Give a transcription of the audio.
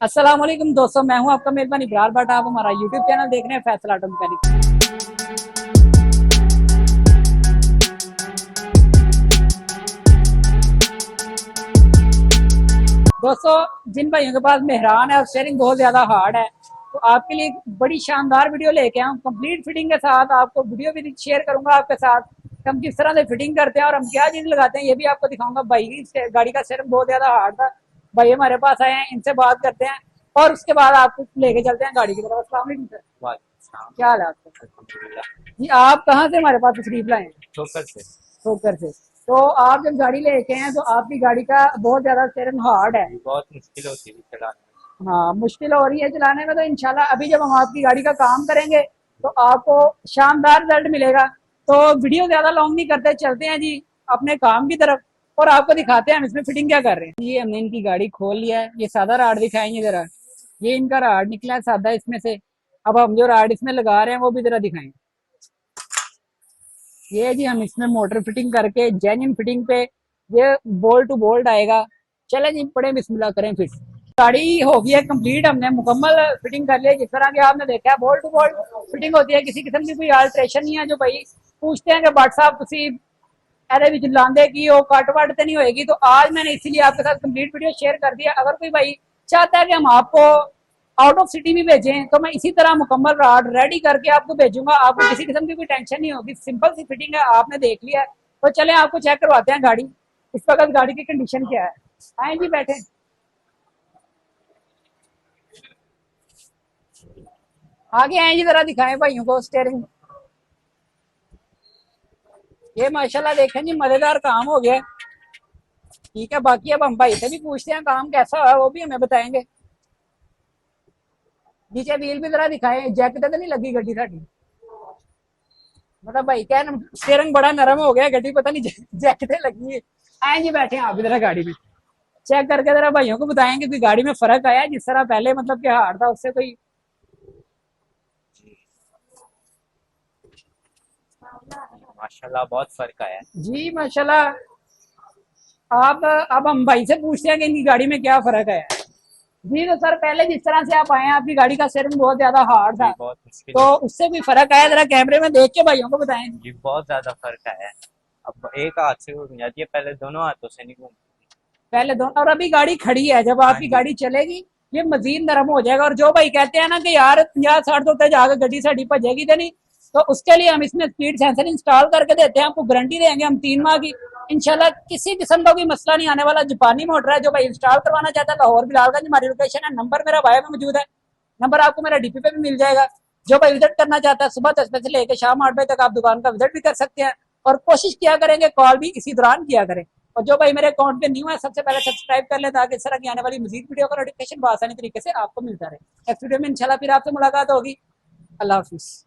अस्सलाम वालेकुम दोस्तों, मैं हूं आपका मेजबान इब्रार भट्ट। आप हमारा यूट्यूब चैनल देख रहे हैं फैसल ऑटो मैकेनिक। दोस्तों, जिन भाइयों के पास मेहरान है और शेयरिंग बहुत ज्यादा हार्ड है, तो आपके लिए एक बड़ी शानदार वीडियो लेके आया हूं कंप्लीट फिटिंग के साथ। आपको वीडियो भी शेयर करूंगा आपके साथ कि हम किस तरह से फिटिंग करते हैं और हम क्या चीज लगाते हैं, ये भी आपको दिखाऊंगा। भाई की गाड़ी का शेयरिंग बहुत ज्यादा हार्ड था, भाई हमारे पास आए हैं, इनसे बात करते हैं और उसके बाद आपको लेके चलते हैं गाड़ी की तरफ। अस्सलाम वालेकुम सर, क्या हाल है आपका? जी, आप कहाँ से हमारे पास तशरीफ लाए हैं? ठोकर से। ठोकर से। तो आप जब गाड़ी लेके हैं तो आपकी गाड़ी का बहुत ज्यादा स्टीयरिंग हार्ड है। बहुत मुश्किल होती है चलाने हाँ, मुश्किल हो रही है चलाने में। तो इंशाल्लाह अभी जब हम आपकी गाड़ी का काम करेंगे तो आपको शानदार रिजल्ट मिलेगा। तो वीडियो ज्यादा लॉन्ग नहीं करते, चलते हैं जी अपने काम की तरफ और आपको दिखाते हैं हम इसमें फिटिंग क्या कर रहे हैं। ये हमने इनकी गाड़ी खोल लिया है। ये सादा राड दिखाएंगे जरा। ये इनका राड निकला है सादा इसमें से। अब हम जो राड इसमें लगा रहे हैं वो भी जरा दिखाएं। ये जी हम इसमें मोटर फिटिंग करके जेन्युइन फिटिंग पे ये बोल्ट टू बोल्ट आएगा। चले जी पड़े बिस्मिल्लाह करें फिर। गाड़ी हो गई है कंप्लीट, हमने मुकम्मल फिटिंग कर लिया। जिस तरह की आपने देखा है बोल्ट टू बोल्ट फिटिंग होती है, किसी किस्म की कोई अल्ट्रेशन नहीं है। जो भाई पूछते हैं कि बाट साहब तुसी ਇਹਦੇ ਵਿੱਚ ਲਾਂਦੇ की हो कट वट तो नहीं होएगी, तो आज मैंने इसीलिए आपके साथ कंप्लीट वीडियो शेयर कर दिया। अगर कोई भाई चाहता है कि हम आपको आउट ऑफ सिटी भी भेजें तो मैं इसी तरह मुकम्मल राड रेडी करके आपको भेजूंगा। आपको किसी किस्म की कोई टेंशन नहीं होगी, सिंपल सी फिटिंग है, आपने देख लिया है। तो चले आपको चेक करवाते हैं गाड़ी। इस वक्त गाड़ी की कंडीशन क्या है। आए जी बैठे। आगे आए जी, जरा दिखाएं भाइयों को स्टेयरिंग। ये माशाल्लाह देखें जी, मजेदार काम हो गया। ठीक है, बाकी अब हम भाई से भी पूछते हैं काम कैसा हुआ, वो भी हमें बताएंगे। नीचे व्हील भी जरा दिखाएं, जैकेट तो नहीं लगी गड्डी साड़ी। मतलब भाई क्या स्टेयरिंग बड़ा नरम हो गया, गड्डी पता नहीं जैकेटें लगी है। आए जी बैठे हैं आप इधर गाड़ी में, चेक करके जरा भाइयों को बताएंगे कि गाड़ी में फर्क आया है जिस तरह पहले मतलब कि हार्ड था उससे कोई। माशाल्लाह बहुत फर्क आया है। जी माशाल्लाह। आप अब हम भाई से पूछते हैं कि इनकी गाड़ी में क्या फर्क है। जी तो सर, पहले जिस तरह से आप आए हैं आपकी गाड़ी का स्टीयरिंग बहुत ज्यादा हार्ड था, जी बहुत मुश्किल तो होती उससे कोई फर्क आया? जरा कैमरे में देख के भाइयों को बताएं। है। जी बहुत ज्यादा फर्क आया है। अब एक हाथ से घूम जाती है, पहले दोनों हाथों से नहीं घूमती। पहले दोनों, और अभी गाड़ी खड़ी है, जब हाँ आपकी जी। गाड़ी चलेगी ये मजीद नरम हो जाएगा। और जो भाई कहते हैं ना कि यार 50-60 तो उत्ते जाकर गड्डी साड़ी भजेगी तो नहीं, तो उसके लिए हम इसमें स्पीड सेंसर इंस्टॉल करके देते हैं। आपको गारंटी देंगे हम 3 माह की। इंशाल्लाह किसी किस्म का कोई मसला नहीं आने वाला। जापानी मोटर है। जो भाई इंस्टॉल करवाना चाहता है, लाहौर बिलालगंज हमारी लोकेशन है। नंबर मेरा बायो में मौजूद है, नंबर आपको मेरा डीपी पे भी मिल जाएगा। जो भाई विजिट करना चाहता है सुबह 10 बजे से लेकर शाम 8 बजे तक आप दुकान का विजिट भी कर सकते हैं। और कोशिश किया करेंगे कॉल भी इसी दौरान किया करें। और जो भाई मेरे अकाउंट पे न्यू है, सबसे पहले सब्सक्राइब कर ले ताकि इस तरह की आने वाली मजीद वीडियो का नोटिफिकेशन आसानी तरीके से आपको मिलता रहे। नेक्स्ट वीडियो में इंशाल्लाह फिर आपसे मुलाकात होगी। अल्लाह हाफिज़।